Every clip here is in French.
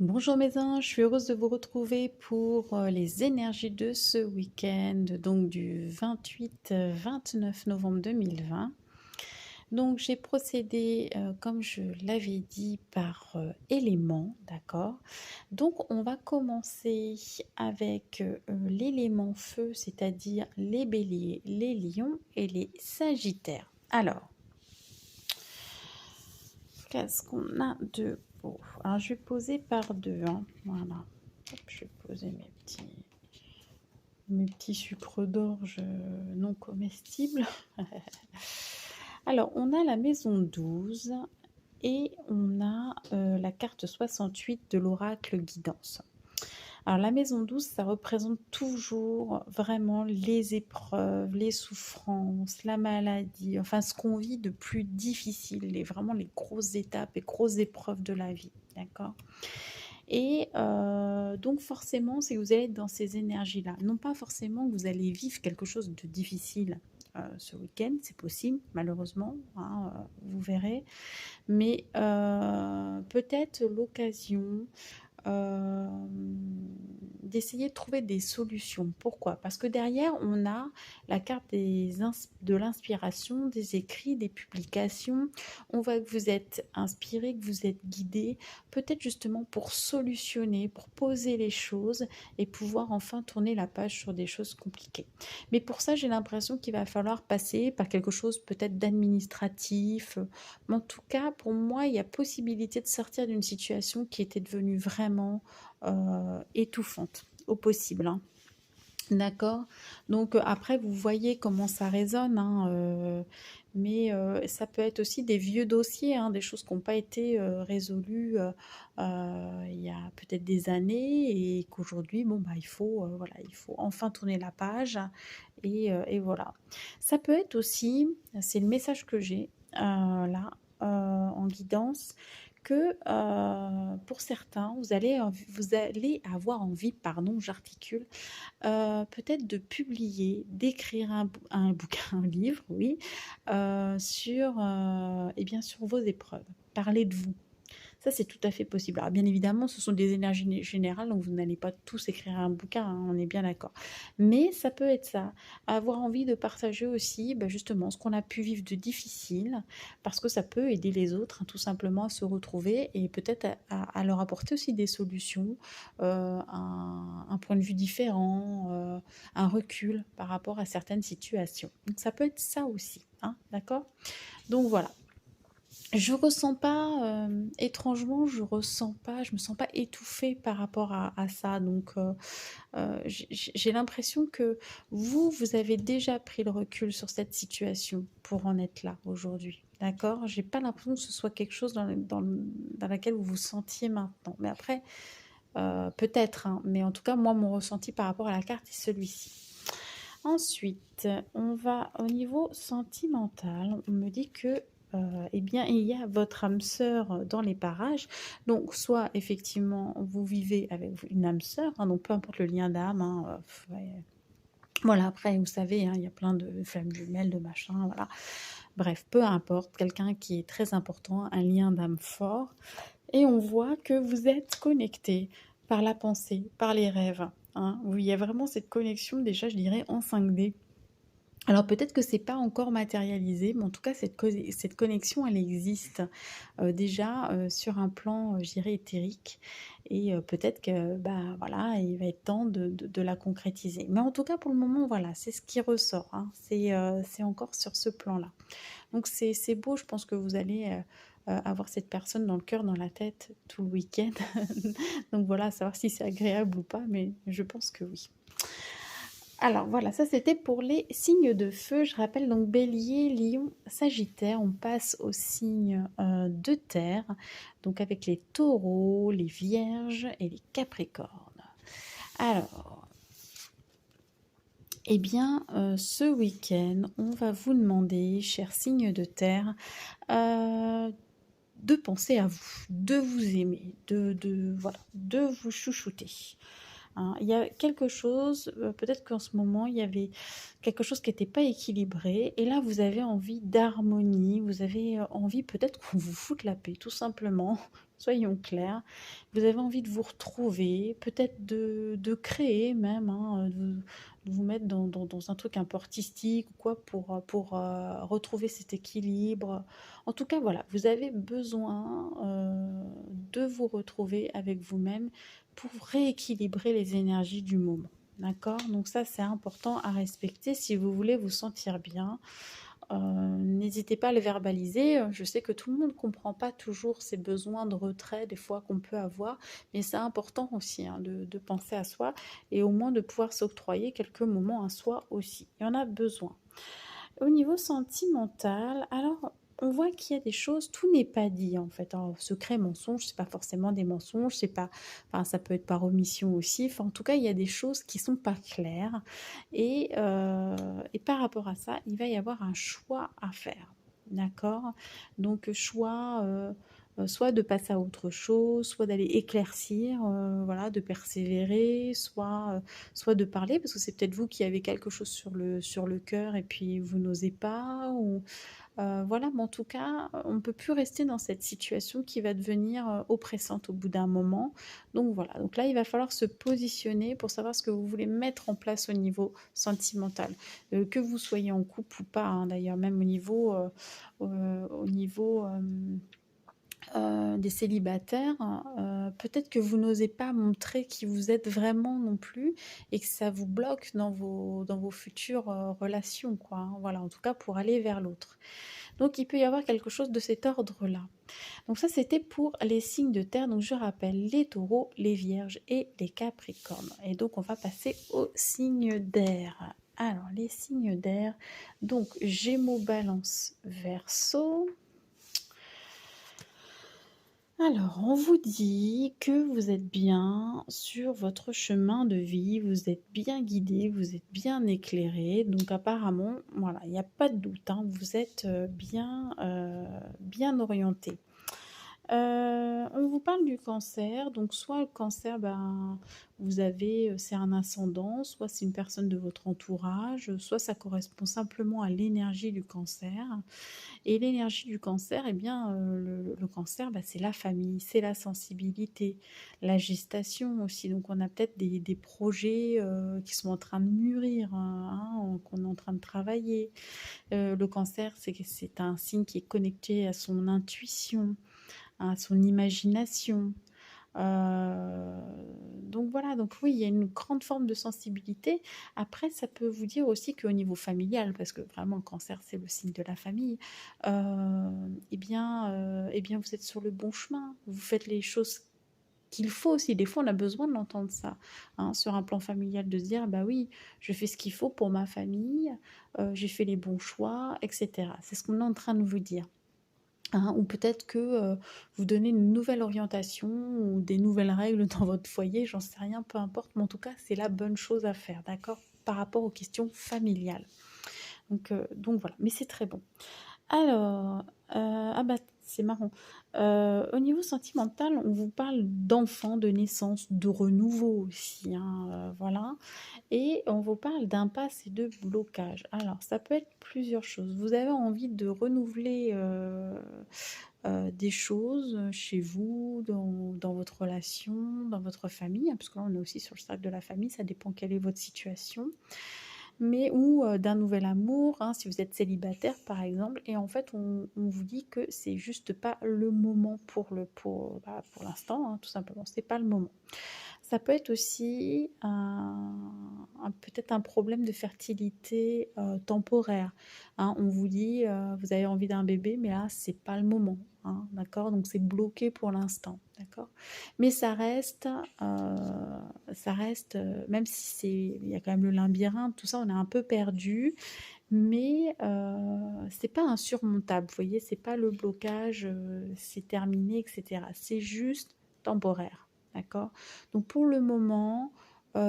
Bonjour mes anges, je suis heureuse de vous retrouver pour les énergies de ce week-end, donc du 28-29 novembre 2020. Donc j'ai procédé, comme je l'avais dit, par éléments, d'accord. Donc on va commencer avec l'élément feu, c'est-à-dire les béliers, les lions et les sagittaires. Alors, qu'est-ce qu'on a de beau? Alors je vais poser par deux, hein, voilà. Hop, je vais poser mes petits sucres d'orge non comestibles. Alors, on a la maison 12 et on a la carte 68 de l'oracle guidance. Alors, la maison 12, ça représente toujours vraiment les épreuves, les souffrances, la maladie, enfin ce qu'on vit de plus difficile, vraiment les grosses étapes et grosses épreuves de la vie, d'accord. Et donc forcément, c'est que vous allez être dans ces énergies-là. Non pas forcément que vous allez vivre quelque chose de difficile ce week-end, c'est possible, malheureusement, hein, vous verrez. Mais peut-être l'occasion euh, d'essayer de trouver des solutions. Pourquoi? Parce que derrière, on a la carte de l'inspiration, des écrits, des publications. On voit que vous êtes inspiré, que vous êtes guidé, peut-être justement pour solutionner, pour poser les choses et pouvoir enfin tourner la page sur des choses compliquées. Mais pour ça, j'ai l'impression qu'il va falloir passer par quelque chose peut-être d'administratif. Mais en tout cas, pour moi, il y a possibilité de sortir d'une situation qui était devenue vraiment étouffante au possible, hein. D'accord. Donc après, vous voyez comment ça résonne, hein, mais ça peut être aussi des vieux dossiers, hein, des choses qui n'ont pas été résolues il y a peut-être des années et qu'aujourd'hui, bon, bah, voilà, il faut enfin tourner la page et voilà. Ça peut être aussi, c'est le message que j'ai là en guidance, que pour certains, vous allez avoir envie, pardon, j'articule, peut-être de publier, d'écrire un bouquin, un livre, oui, et bien, sur vos épreuves. Parler de vous. Ça, c'est tout à fait possible. Alors, bien évidemment, ce sont des énergies générales, donc vous n'allez pas tous écrire un bouquin, hein, on est bien d'accord. Mais ça peut être ça. Avoir envie de partager aussi, justement, ce qu'on a pu vivre de difficile, parce que ça peut aider les autres, hein, tout simplement, à se retrouver et peut-être à leur apporter aussi des solutions, un point de vue différent, un recul par rapport à certaines situations. Donc, ça peut être ça aussi, hein, d'accord? Donc, voilà. Je ressens pas, étrangement, je me sens pas étouffée par rapport à ça. Donc, j'ai l'impression que vous avez déjà pris le recul sur cette situation pour en être là aujourd'hui. D'accord? J'ai pas l'impression que ce soit quelque chose dans laquelle vous vous sentiez maintenant. Mais après, peut-être, hein, mais en tout cas, moi, mon ressenti par rapport à la carte est celui-ci. Ensuite, on va au niveau sentimental. On me dit que eh bien, il y a votre âme sœur dans les parages. Donc, soit effectivement, vous vivez avec une âme sœur, hein, donc peu importe le lien d'âme, hein, ouais. Voilà, après, vous savez, hein, il y a plein de flammes jumelles, de machins, voilà. Bref, peu importe, quelqu'un qui est très important, un lien d'âme fort. Et on voit que vous êtes connecté par la pensée, par les rêves, hein. Il y a vraiment cette connexion, déjà, je dirais, en 5D. Alors peut-être que c'est pas encore matérialisé, mais en tout cas cette connexion elle existe déjà sur un plan, je dirais éthérique et peut-être que, bah, voilà, il va être temps de la concrétiser. Mais en tout cas pour le moment voilà, c'est ce qui ressort, hein. C'est encore sur ce plan-là. Donc c'est beau, je pense que vous allez, avoir cette personne dans le cœur, dans la tête tout le week-end. Donc voilà, à savoir si c'est agréable ou pas, mais je pense que oui. Alors voilà, ça c'était pour les signes de feu. Je rappelle donc Bélier, Lion, Sagittaire. On passe aux signes de terre, donc avec les taureaux, les vierges et les capricornes. Alors, eh bien, ce week-end, on va vous demander, chers signes de terre, de penser à vous, de vous aimer, voilà, de vous chouchouter. hein. Il y a quelque chose, peut-être qu'en ce moment, il y avait quelque chose qui n'était pas équilibré et là, vous avez envie d'harmonie, vous avez, envie peut-être qu'on vous foute la paix, tout simplement. Soyons clairs. Vous avez envie de vous retrouver, peut-être de créer même, hein, de vous mettre dans un truc un peu artistique ou quoi pour retrouver cet équilibre. En tout cas, voilà, vous avez besoin de vous retrouver avec vous-même pour rééquilibrer les énergies du moment. D'accord? Donc ça, c'est important à respecter si vous voulez vous sentir bien. N'hésitez pas à le verbaliser. Je sais que tout le monde ne comprend pas toujours ces besoins de retrait des fois qu'on peut avoir, mais c'est important aussi, hein, de penser à soi et au moins de pouvoir s'octroyer quelques moments à soi aussi. Il y en a besoin. Au niveau sentimental, alors on voit qu'il y a des choses, tout n'est pas dit en fait. Alors, secret, mensonge, c'est pas forcément des mensonges, c'est pas, enfin, ça peut être par omission aussi. Enfin, en tout cas, il y a des choses qui sont pas claires et par rapport à ça, il va y avoir un choix à faire. D'accord? Donc, choix. Soit de passer à autre chose, soit d'aller éclaircir, voilà, de persévérer, soit de parler, parce que c'est peut-être vous qui avez quelque chose sur le cœur et puis vous n'osez pas, ou voilà, mais en tout cas, on ne peut plus rester dans cette situation qui va devenir oppressante au bout d'un moment. Donc voilà, donc là, il va falloir se positionner pour savoir ce que vous voulez mettre en place au niveau sentimental. Que vous soyez en couple ou pas, hein, d'ailleurs, même au niveau des célibataires, peut-être que vous n'osez pas montrer qui vous êtes vraiment non plus et que ça vous bloque dans vos futures relations, quoi, hein. Voilà, en tout cas pour aller vers l'autre. Donc il peut y avoir quelque chose de cet ordre-là. Donc ça, c'était pour les signes de terre. Donc je rappelle les taureaux, les vierges et les capricornes. Et donc on va passer aux signes d'air. Alors les signes d'air, donc Gémeaux, Balance, Verseau. Alors, on vous dit que vous êtes bien sur votre chemin de vie, vous êtes bien guidé, vous êtes bien éclairé. Donc apparemment, voilà, il n'y a pas de doute, hein, vous êtes bien orienté. On vous parle du cancer, donc soit le cancer, ben, vous avez, c'est un ascendant, soit c'est une personne de votre entourage, soit ça correspond simplement à l'énergie du cancer. Et l'énergie du cancer, eh bien, le cancer, bah, c'est la famille, c'est la sensibilité, la gestation aussi. Donc, on a peut-être des projets qui sont en train de mûrir, hein, qu'on est en train de travailler. Le cancer, c'est un signe qui est connecté à son intuition, à son imagination. Euh, donc voilà, donc oui, il y a une grande forme de sensibilité. Après, ça peut vous dire aussi qu'au niveau familial, parce que vraiment le cancer, c'est le signe de la famille, eh bien, vous êtes sur le bon chemin. Vous faites les choses qu'il faut aussi. Des fois, on a besoin de l'entendre ça, hein, sur un plan familial, de se dire, bah oui, je fais ce qu'il faut pour ma famille, j'ai fait les bons choix, etc. C'est ce qu'on est en train de vous dire. Hein, ou peut-être que vous donnez une nouvelle orientation ou des nouvelles règles dans votre foyer, j'en sais rien, peu importe, mais en tout cas, c'est la bonne chose à faire, d'accord? Par rapport aux questions familiales. Donc voilà, mais c'est très bon. Alors, ah bah c'est marrant. Au niveau sentimental, on vous parle d'enfants, de naissance, de renouveau aussi, hein, voilà. Et on vous parle d'impasse et de blocage. Alors, ça peut être plusieurs choses. Vous avez envie de renouveler des choses chez vous, dans votre relation, dans votre famille, hein, parce que là, on est aussi sur le stade de la famille, ça dépend quelle est votre situation, mais ou d'un nouvel amour, hein, si vous êtes célibataire par exemple, et en fait on vous dit que c'est juste pas le moment pour l'instant, hein, tout simplement, c'est pas le moment. Ça peut être aussi peut-être un problème de fertilité temporaire, hein. On vous dit, vous avez envie d'un bébé, mais là, c'est pas le moment, hein, d'accord? Donc c'est bloqué pour l'instant, d'accord? Mais ça reste, même si il y a quand même le labyrinthe, tout ça, on est un peu perdu, mais c'est pas insurmontable, vous voyez? C'est pas le blocage, c'est terminé, etc. C'est juste temporaire, d'accord? Donc pour le moment,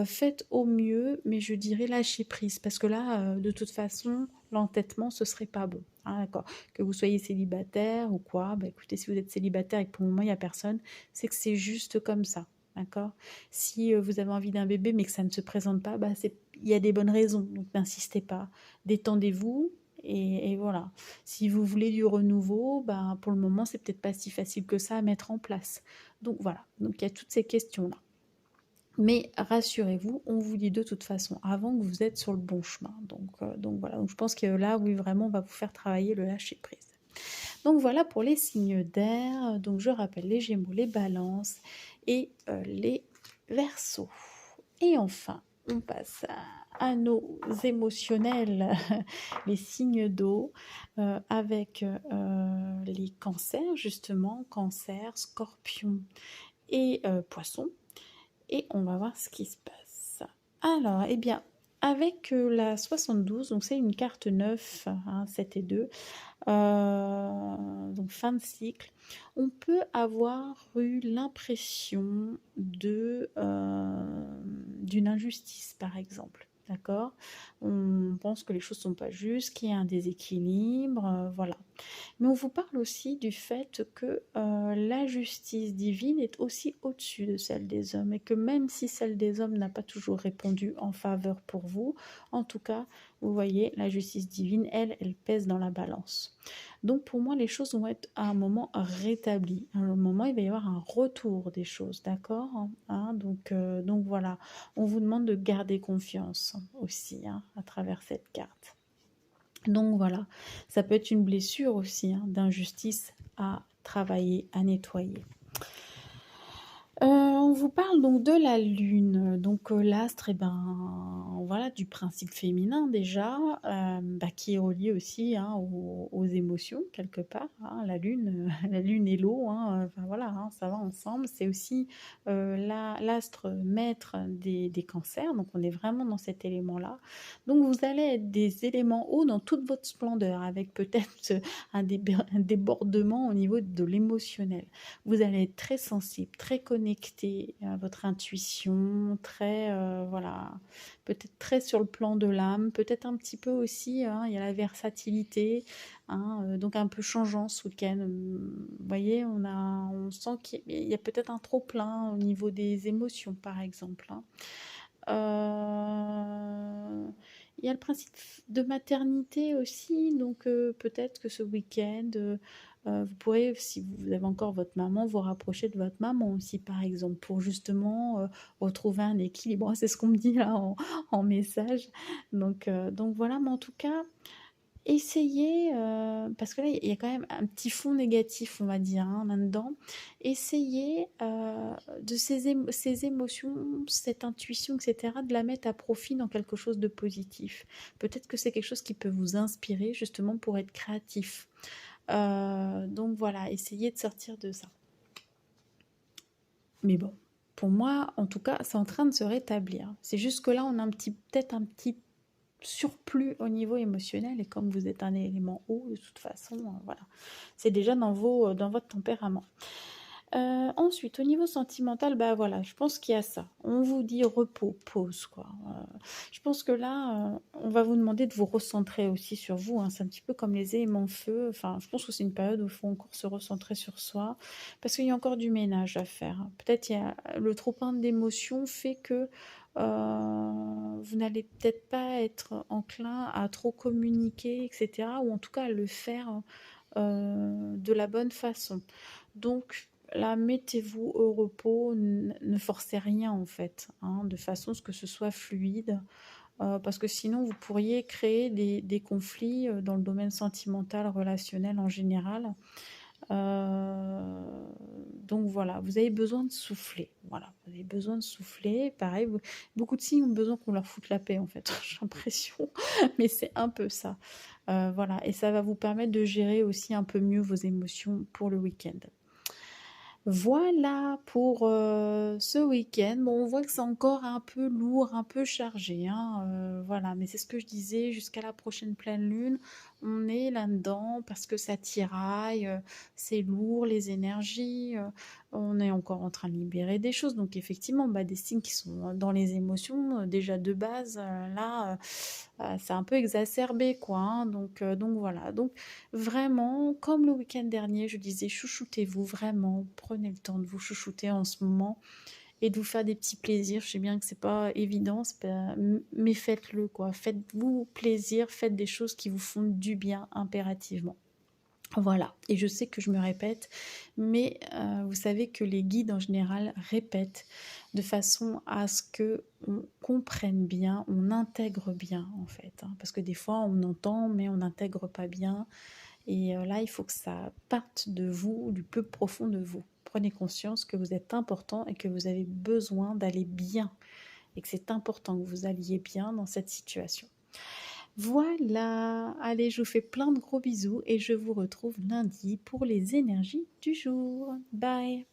faites au mieux, mais je dirais lâcher prise, parce que là, de toute façon, l'entêtement, ce serait pas bon, hein, d'accord? Que vous soyez célibataire ou quoi, bah écoutez, si vous êtes célibataire et que pour le moment il y a personne, c'est que c'est juste comme ça. d'accord? Si vous avez envie d'un bébé mais que ça ne se présente pas, bah, il y a des bonnes raisons, donc n'insistez pas. Détendez-vous et voilà. Si vous voulez du renouveau, bah, pour le moment, c'est peut-être pas si facile que ça à mettre en place. Donc voilà, donc il y a toutes ces questions-là. Mais rassurez-vous, on vous dit de toute façon avant que vous êtes sur le bon chemin. Donc voilà, donc je pense que là, oui, vraiment, on va vous faire travailler le lâcher-prise. Donc voilà pour les signes d'air. Donc je rappelle les Gémeaux, les Balances et les Verseaux. Et enfin, on passe à nos émotionnels, les signes d'eau, avec les cancers, justement, cancer, scorpion et poisson. Et on va voir ce qui se passe. Alors, eh bien, avec la 72, donc c'est une carte 9, hein, 7 et 2, donc fin de cycle, on peut avoir eu l'impression d'une injustice, par exemple. D'accord? On pense que les choses ne sont pas justes, qu'il y a un déséquilibre, voilà. Mais on vous parle aussi du fait que la justice divine est aussi au-dessus de celle des hommes et que même si celle des hommes n'a pas toujours répondu en faveur pour vous, en tout cas, vous voyez, la justice divine, elle pèse dans la balance. Donc pour moi, les choses vont être à un moment rétablies. À un moment, il va y avoir un retour des choses, d'accord, hein, donc voilà, on vous demande de garder confiance aussi, hein, à travers cette carte. Donc voilà, ça peut être une blessure aussi, hein, d'injustice à travailler, à nettoyer. On vous parle donc de la lune, donc l'astre, et ben voilà, du principe féminin déjà, qui est relié aussi, hein, aux émotions quelque part, hein, la lune, la lune et l'eau, hein, enfin voilà, hein, ça va ensemble. C'est aussi l'astre maître des cancers, donc on est vraiment dans cet élément-là. Donc vous allez être des éléments hauts dans toute votre splendeur, avec peut-être un débordement au niveau de l'émotionnel. Vous allez être très sensible, très connecté à votre intuition, très, voilà, peut-être très sur le plan de l'âme, peut-être un petit peu aussi, hein, il y a la versatilité, hein, donc un peu changeant ce week-end. Vous voyez, on sent qu'il y a peut-être un trop-plein au niveau des émotions, par exemple, hein. Il y a le principe de maternité aussi, donc peut-être que ce week-end, vous pourrez, si vous avez encore votre maman, vous rapprocher de votre maman aussi, par exemple, pour justement retrouver un équilibre. C'est ce qu'on me dit là en message. Donc voilà, mais en tout cas, essayez, parce que là, il y a quand même un petit fond négatif, on va dire, hein, là-dedans. Essayez de ces émotions, cette intuition, etc., de la mettre à profit dans quelque chose de positif. Peut-être que c'est quelque chose qui peut vous inspirer justement pour être créatif. Donc voilà, essayez de sortir de ça. Mais bon, pour moi, en tout cas, c'est en train de se rétablir. C'est juste que là, on a peut-être un petit surplus au niveau émotionnel, et comme vous êtes un élément haut, de toute façon, voilà, c'est déjà dans votre tempérament. Ensuite, au niveau sentimental, bah voilà, je pense qu'il y a ça. On vous dit repos, pause, quoi. Je pense que là, on va vous demander de vous recentrer aussi sur vous, hein. C'est un petit peu comme les éléments feu. Enfin, je pense que c'est une période où il faut encore se recentrer sur soi, parce qu'il y a encore du ménage à faire. Peut-être il y a le trop-plein d'émotions fait que vous n'allez peut-être pas être enclin à trop communiquer, etc. Ou en tout cas à le faire de la bonne façon. Donc là, mettez-vous au repos, ne forcez rien en fait, hein, de façon à ce que ce soit fluide, parce que sinon vous pourriez créer des conflits dans le domaine sentimental, relationnel en général. Donc voilà, vous avez besoin de souffler. Voilà, vous avez besoin de souffler. Pareil, beaucoup de signes ont besoin qu'on leur foute la paix en fait, j'ai l'impression, mais c'est un peu ça. Voilà, et ça va vous permettre de gérer aussi un peu mieux vos émotions pour le week-end. Voilà pour ce week-end. Bon, on voit que c'est encore un peu lourd, un peu chargé, hein, voilà, mais c'est ce que je disais, jusqu'à la prochaine pleine lune, on est là-dedans parce que ça tiraille, c'est lourd, les énergies, on est encore en train de libérer des choses. Donc effectivement, bah, des signes qui sont dans les émotions, déjà de base, là, c'est un peu exacerbé, quoi, hein, donc voilà. Donc vraiment, comme le week-end dernier, je disais, chouchoutez-vous vraiment, prenez le temps de vous chouchouter en ce moment et de vous faire des petits plaisirs. Je sais bien que c'est pas évident, mais faites-le quoi. Faites-vous plaisir, faites des choses qui vous font du bien impérativement. Voilà, et je sais que je me répète, mais vous savez que les guides en général répètent de façon à ce que on comprenne bien, on intègre bien en fait, hein, parce que des fois on entend mais on n'intègre pas bien, et là il faut que ça parte de vous, du plus profond de vous. Prenez conscience que vous êtes important et que vous avez besoin d'aller bien, et que c'est important que vous alliez bien dans cette situation. Voilà, allez, je vous fais plein de gros bisous et je vous retrouve lundi pour les énergies du jour. Bye!